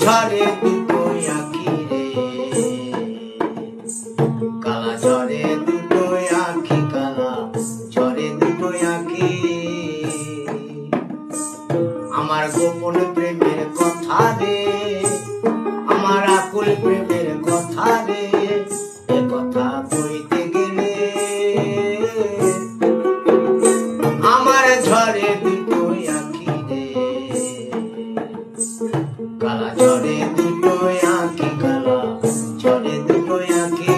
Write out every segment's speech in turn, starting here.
ঝরে দুটো আঁখি রে, কালা ঝরে দুটো আঁখি, কালা ঝরে দুটো আঁখি। আমার গোপন প্রেমের কথা রে, আমার আকুল প্রেমের কথা রে, এ কথা কইতে গেলে আমার ঝরে দুটো আঁখি রে, কালা ঝরে দুটো আঁখি, কালা ঝরে দুটো আঁখি।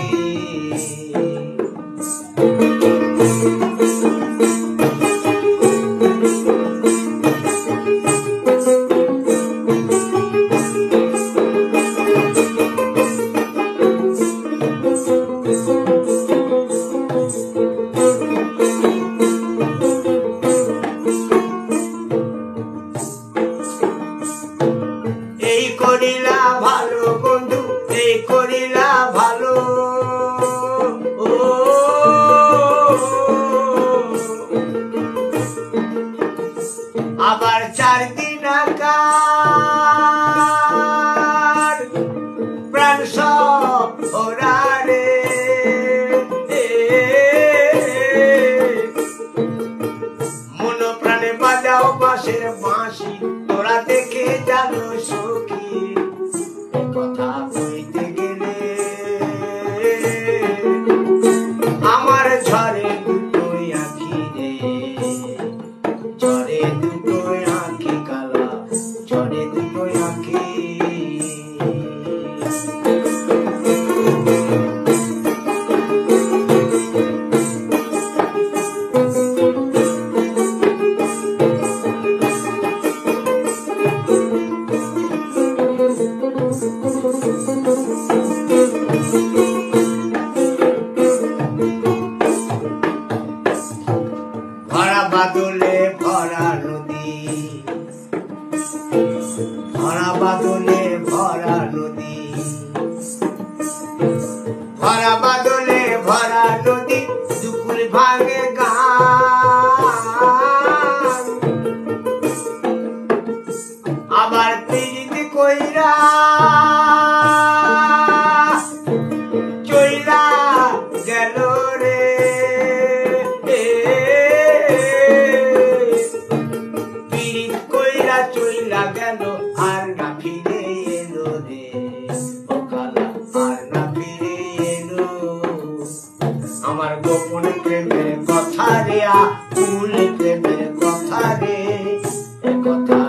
এই করিলা ভালো বন্ধু, এই করিলা ভালো, ও আবার 4 দিন আকার প্রাণ সব ওরা রে, মন প্রাণে বাজাও বাঁশের বাঁশি, তোরা দেখে জানো সখী, কথা কইতে গেলে আমার ঝরে দুটো আঁখি রে, ঝরে দুটো আঁখি, কালা ঝরে দুটো আঁখি। ভরা বাদলে ভরা নদী, ভরা বাদলে ভরা নদী, ভরা বাদলে ভরা নদী, দুকুল ভাঙে গান, আবার পিরিতি কইরা চইলা গেল রে, পিরিত কইরা চইলা গেল, আর না ফিরে এলো রে, ও কালা আর না ফিরে এলো। আমার গোপন প্রেমের কথা রে, আকুল প্রেমের কথা রে, এ কথা